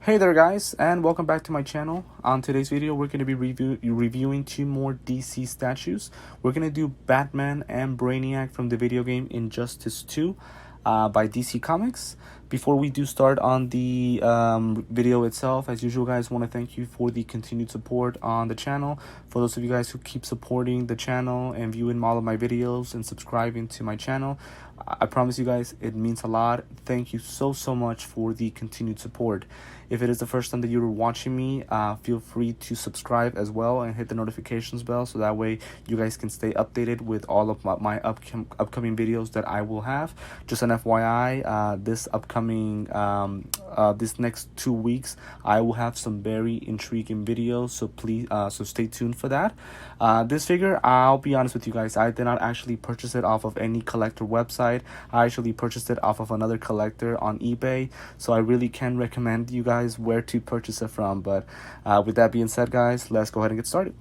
Hey there guys, and welcome back to my channel. On today's video we're going to be reviewing two more DC statues. We're going to do Batman and Brainiac from the video game Injustice 2 by DC Comics. Before we do start on the video itself, as usual guys, want to thank you for the continued support on the channel. For those of you guys who keep supporting the channel and viewing all of my videos and subscribing to my channel, I promise you guys it means a lot. Thank you so much for the continued support. If it is the first time that you're watching me, feel free to subscribe as well and hit the notifications bell so that way you guys can stay updated with all of my upcoming videos that I will have. Just an FYI, this next 2 weeks I will have some very intriguing videos, so please stay tuned for that. This figure, I'll be honest with you guys, I did not actually purchase it off of any collector website. I actually purchased it off of another collector on eBay, so I really can recommend you guys where to purchase it from. But with that being said guys, let's go ahead and get started.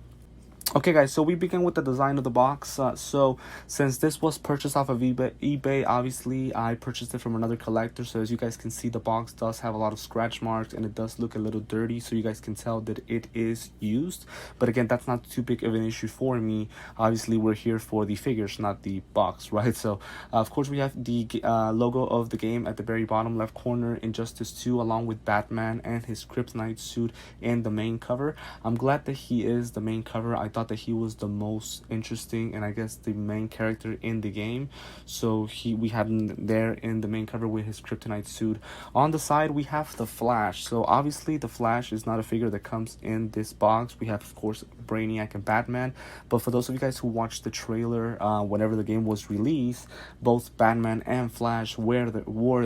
Okay guys, so we begin with the design of the box. So since this was purchased off of eBay, obviously I purchased it from another collector. So as you guys can see, the box does have a lot of scratch marks and it does look a little dirty, so you guys can tell that it is used. But again, that's not too big of an issue for me. Obviously we're here for the figures, not the box, right? So of course we have the logo of the game at the very bottom left corner, Injustice 2, along with Batman and his Kryptonite suit in the main cover. I'm glad that he is the main cover. I thought that he was the most interesting and I guess the main character in the game, so we have him there in the main cover with his Kryptonite suit. On the side we have the Flash. So obviously the Flash is not a figure that comes in this box. We have of course Brainiac and Batman, but for those of you guys who watched the trailer whenever the game was released, both Batman and Flash were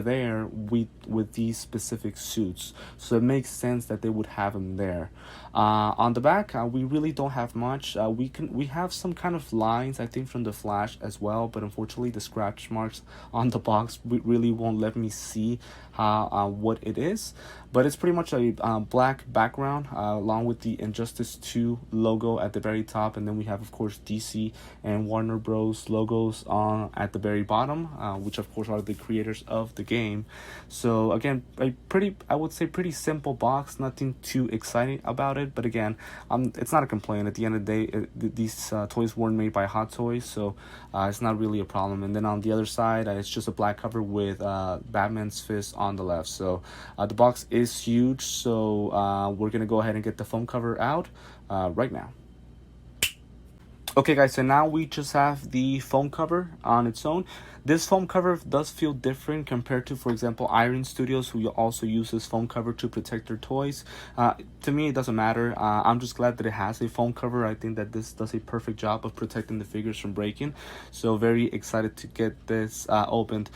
there with these specific suits, so it makes sense that they would have him there. On the back, we really don't have much. We have some kind of lines, I think, from the Flash as well, but unfortunately the scratch marks on the box really won't let me see what it is. But it's pretty much a black background along with the Injustice 2 logo at the very top, and then we have of course DC and Warner Bros logos at the very bottom, which of course are the creators of the game. So again, I would say pretty simple box, nothing too exciting about it, but again, it's not a complaint. At the end of the day, these toys weren't made by Hot Toys, so it's not really a problem. And then on the other side, it's just a black cover with Batman's fist on the left. So the box is huge, so we're gonna go ahead and get the foam cover out right now. Okay guys, so now we just have the foam cover on its own. This foam cover does feel different compared to, for example, Iron Studios, who also use this foam cover to protect their toys. To me, it doesn't matter. I'm just glad that it has a foam cover. I think that this does a perfect job of protecting the figures from breaking. So very excited to get this opened.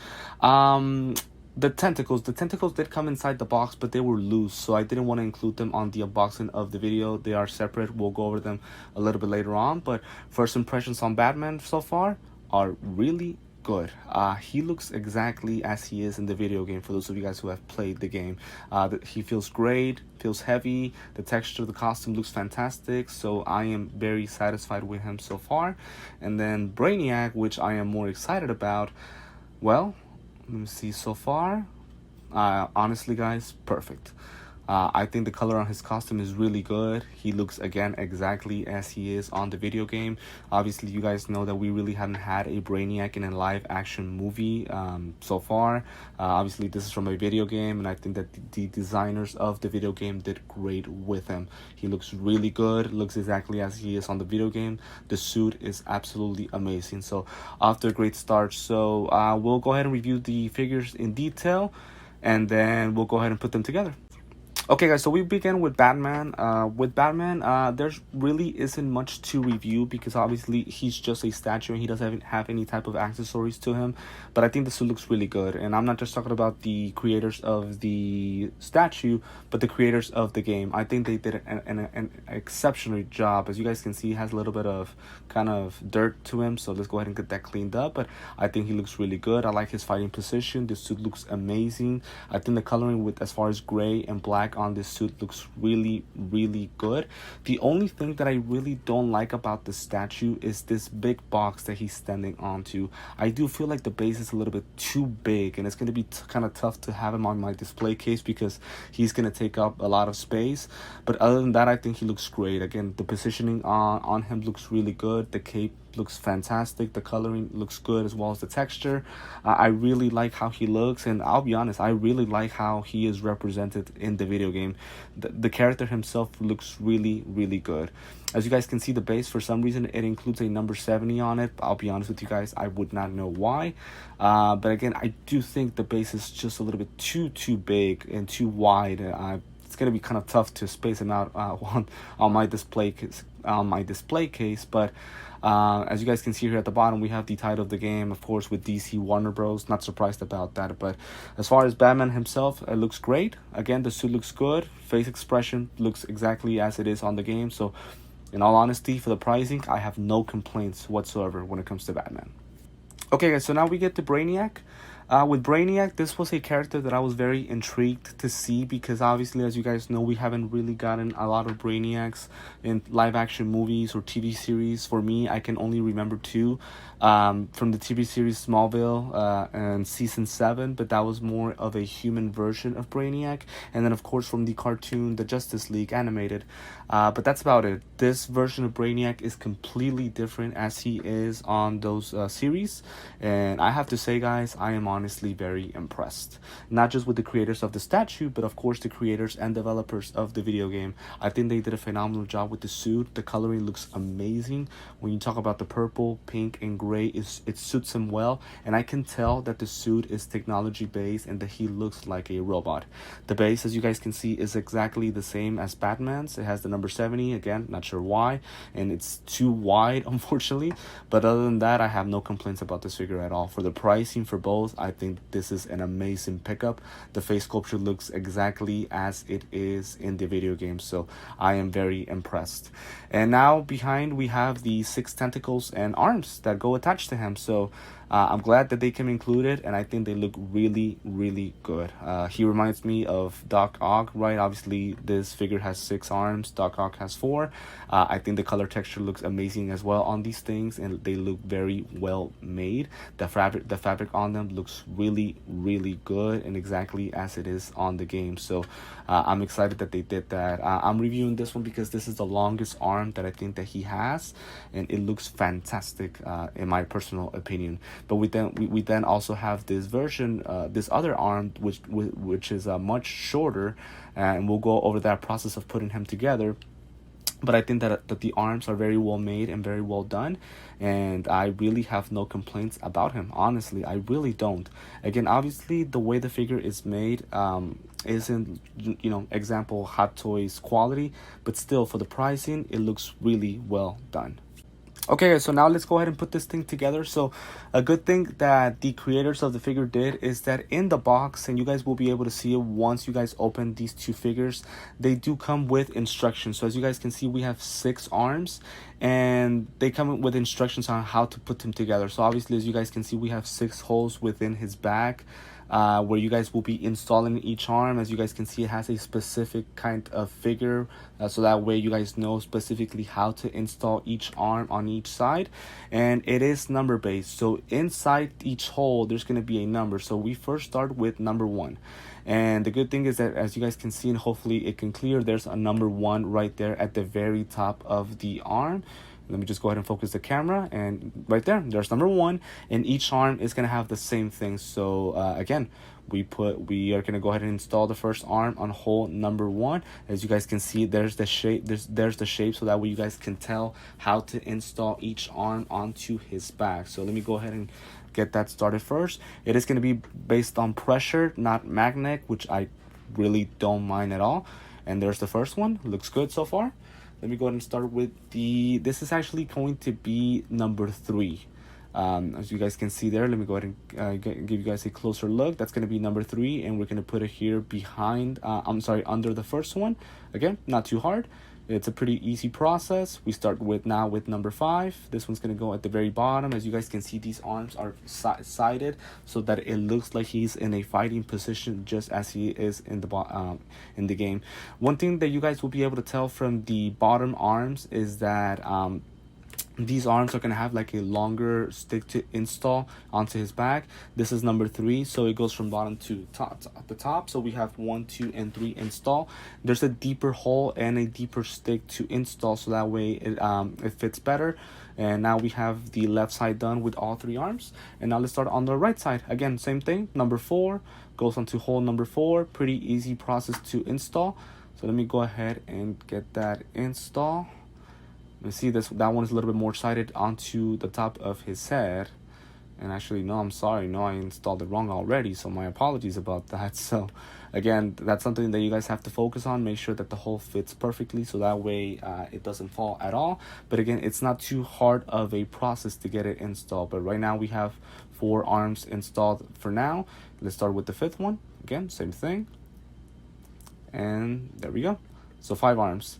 The tentacles did come inside the box, but they were loose, so I didn't want to include them on the unboxing of the video. They are separate. We'll go over them a little bit later on, but first impressions on Batman so far are really good. He looks exactly as he is in the video game. For those of you guys who have played the game, he feels great, feels heavy. The texture of the costume looks fantastic, so I am very satisfied with him so far. And then Brainiac, which I am more excited about, well, let me see. So far, honestly guys, perfect. I think the color on his costume is really good. He looks again exactly as he is on the video game. Obviously you guys know that we really haven't had a Brainiac in a live action movie so far. Obviously this is from a video game, and I think that the designers of the video game did great with him. He looks really good, looks exactly as he is on the video game. The suit is absolutely amazing, so off to a great start. So we'll go ahead and review the figures in detail, and then we'll go ahead and put them together. Okay guys, so we begin with Batman. There really isn't much to review because obviously he's just a statue and he doesn't have any type of accessories to him. But I think the suit looks really good, and I'm not just talking about the creators of the statue, but the creators of the game. I think they did an exceptional job. As you guys can see, he has a little bit of kind of dirt to him, so let's go ahead and get that cleaned up. But I think he looks really good. I like his fighting position. The suit looks amazing. I think the coloring with as far as gray and black back on this suit looks really, really good. The only thing that I really don't like about the statue is this big box that he's standing onto. I do feel like the base is a little bit too big, and it's going to be kind of tough to have him on my display case because he's going to take up a lot of space. But other than that, I think he looks great. Again, the positioning on him looks really good. The cape looks fantastic. The coloring looks good, as well as the texture. I really like how he looks, and I'll be honest, I really like how he is represented in the video game. The character himself looks really, really good. As you guys can see, the base, for some reason, it includes a number 70 on it. I'll be honest with you guys, I would not know why. But again, I do think the base is just a little bit too big and too wide. It's gonna be kind of tough to space him out on my display case. But as you guys can see here at the bottom, we have the title of the game, of course, with DC Warner Bros. Not surprised about that. But as far as Batman himself, it looks great. Again, the suit looks good. Face expression looks exactly as it is on the game. So in all honesty, for the pricing, I have no complaints whatsoever when it comes to Batman. Okay, guys, so now we get to Brainiac. With Brainiac, this was a character that I was very intrigued to see because obviously, as you guys know, we haven't really gotten a lot of Brainiacs in live action movies or TV series. For me, I can only remember two from the TV series Smallville and season 7, but that was more of a human version of Brainiac. And then, of course, from the cartoon, the Justice League animated. But that's about it. This version of Brainiac is completely different as he is on those series. And I have to say, guys, I am honestly very impressed. Not just with the creators of the statue, but of course the creators and developers of the video game. I think they did a phenomenal job with the suit. The coloring looks amazing. When you talk about the purple, pink, and gray, it suits him well. And I can tell that the suit is technology based and that he looks like a robot. The base, as you guys can see, is exactly the same as Batman's. It has the number 70. Again, not sure why. And it's too wide, unfortunately. But other than that, I have no complaints about this figure at all. For the pricing for both, I think this is an amazing pickup. The face sculpture looks exactly as it is in the video game, so I am very impressed. And now behind we have the 6 tentacles and arms that go attached to him, so I'm glad that they came included, and I think they look really, really good. He reminds me of Doc Ock, right? Obviously, this figure has 6 arms. Doc Ock has 4. I think the color texture looks amazing as well on these things, and they look very well made. The fabric on them looks really, really good and exactly as it is on the game. So I'm excited that they did that. I'm reviewing this one because this is the longest arm that I think that he has, and it looks fantastic in my personal opinion. But we then also have this version, this other arm, which is much shorter, and we'll go over that process of putting him together. But I think that the arms are very well made and very well done, and I really have no complaints about him. Honestly, I really don't. Again, obviously, the way the figure is made isn't, example Hot Toys quality, but still, for the pricing, it looks really well done. Okay, so now let's go ahead and put this thing together. So a good thing that the creators of the figure did is that in the box, and you guys will be able to see it once you guys open these 2 figures, they do come with instructions. So as you guys can see, we have 6 arms, and they come with instructions on how to put them together. So obviously, as you guys can see, we have 6 holes within his back, where you guys will be installing each arm. As you guys can see, it has a specific kind of figure, so that way you guys know specifically how to install each arm on each side. And it is number based, so inside each hole there's going to be a number. So we first start with number 1, and the good thing is that, as you guys can see, and hopefully it can clear, there's a number 1 right there at the very top of the arm. Let me just go ahead and focus the camera, and right there's number 1, and each arm is going to have the same thing. So again, we are going to go ahead and install the first arm on hole number 1. As you guys can see, there's the shape, there's the shape, so that way you guys can tell how to install each arm onto his back. So let me go ahead and get that started first. It is going to be based on pressure, not magnet, which I really don't mind at all. And there's the first one. Looks good so far. Let me go ahead and start with this is actually going to be number 3. As you guys can see there, let me go ahead and give you guys a closer look. That's going to be number 3, and we're going to put it here behind, under the first one. Again, not too hard. It's a pretty easy process. We start with number 5. This one's gonna go at the very bottom. As you guys can see, these arms are sided so that it looks like he's in a fighting position, just as he is in the game. One thing that you guys will be able to tell from the bottom arms is that these arms are going to have like a longer stick to install onto his back. This is number 3, so it goes from bottom to top at the top. So we have 1, 2, and 3 install. There's a deeper hole and a deeper stick to install, so that way it fits better. And now we have the left side done with all 3 arms. And now let's start on the right side. Again, same thing. Number 4 goes onto hole number 4. Pretty easy process to install. So let me go ahead and get that install. You see that one is a little bit more sided onto the top of his head. And actually, no, I'm sorry, no, I installed it wrong already, so my apologies about that. So again, that's something that you guys have to focus on. Make sure that the hole fits perfectly, so that way it doesn't fall at all. But again, it's not too hard of a process to get it installed. But right now we have 4 arms installed for now. Let's start with the 5th one. Again, same thing. And there we go. So 5 arms.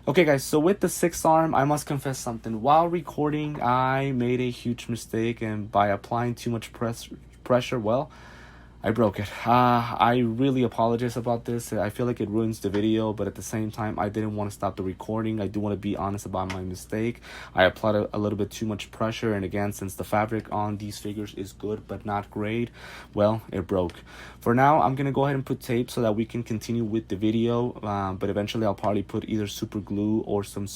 Okay guys, so with the 6th arm, I must confess something. While recording, I made a huge mistake, and by applying too much pressure, well, I broke it. I really apologize about this. I feel like it ruins the video, but at the same time, I didn't want to stop the recording. I do want to be honest about my mistake. I applied a little bit too much pressure, and again, since the fabric on these figures is good but not great, well, it broke. For now, I'm gonna go ahead and put tape so that we can continue with the video, but eventually I'll probably put either super glue or some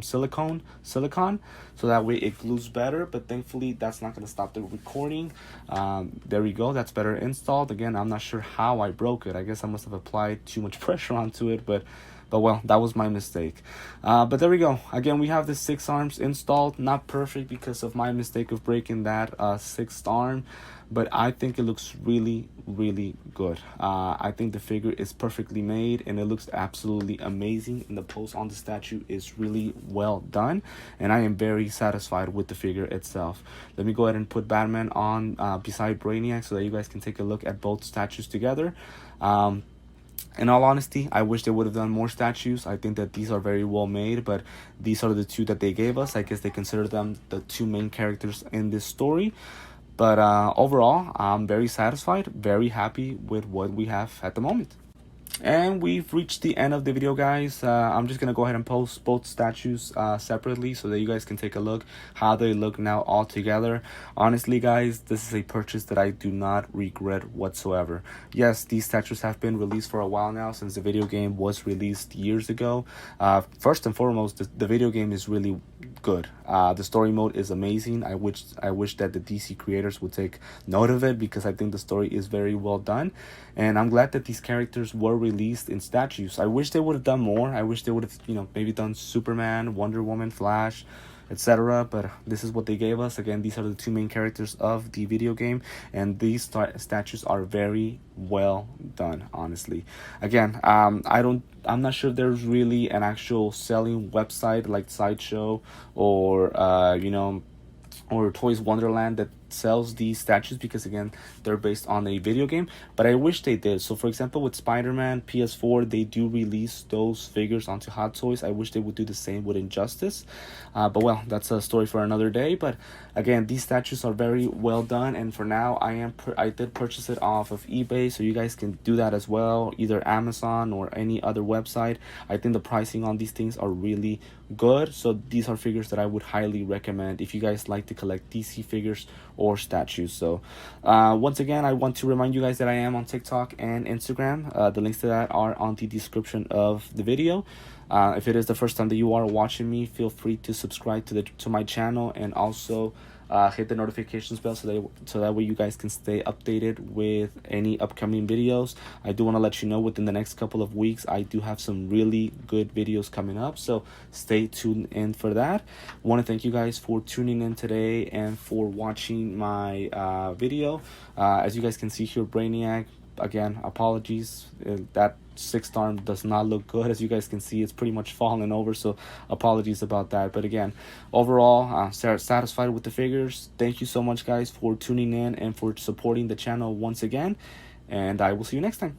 silicone, so that way it glues better. But thankfully, that's not gonna stop the recording. There we go. That's better installed. Again, I'm not sure how I broke it. I guess I must have applied too much pressure onto it, but well, that was my mistake. But there we go. Again, we have the 6 arms installed. Not perfect because of my mistake of breaking that 6th arm, but I think it looks really, really good. I think the figure is perfectly made, and it looks absolutely amazing, and the pose on the statue is really well done, and I am very satisfied with the figure itself. Let me go ahead and put Batman on beside Brainiac so that you guys can take a look at both statues together. In all honesty, I wish they would have done more statues. I think that these are very well made, but these are the 2 that they gave us. I guess they consider them the 2 main characters in this story. But overall, I'm very satisfied, very happy with what we have at the moment. And we've reached the end of the video, guys. I'm just gonna go ahead and post both statues separately so that you guys can take a look how they look now all together. Honestly, guys, this is a purchase that I do not regret whatsoever. Yes, these statues have been released for a while now, since the video game was released years ago. First and foremost, the video game is really good. The story mode is amazing. I wish that the DC creators would take note of it, because I think the story is very well done, and I'm glad that these characters were released in statues. I wish they would have done more. I wish they would have, maybe done Superman, Wonder Woman, Flash, etc. But this is what they gave us. Again, these are the 2 main characters of the video game, and these statues are very well done, honestly. Again, I'm not sure if there's really an actual selling website like Sideshow or or Toys Wonderland that sells these statues, because again, they're based on a video game, but I wish they did. So for example, with Spider-Man PS4, they do release those figures onto Hot Toys. I wish they would do the same with Injustice, but well, that's a story for another day. But again, these statues are very well done, and for now, I did purchase it off of eBay, so you guys can do that as well, either Amazon or any other website. I think the pricing on these things are really good, so these are figures that I would highly recommend if you guys like to collect DC figures or statues. So once again, I want to remind you guys that I am on TikTok and Instagram. The links to that are on the description of the video. If it is the first time that you are watching me, feel free to subscribe to my channel, and also hit the notifications bell so that way you guys can stay updated with any upcoming videos. I do want to let you know within the next couple of weeks I do have some really good videos coming up, so stay tuned in for that. I want to thank you guys for tuning in today and for watching my video. As you guys can see here, Brainiac, again, apologies, that 6th arm does not look good. As you guys can see, it's pretty much falling over, so apologies about that. But again, overall, satisfied with the figures. Thank you so much, guys, for tuning in and for supporting the channel once again, and I will see you next time.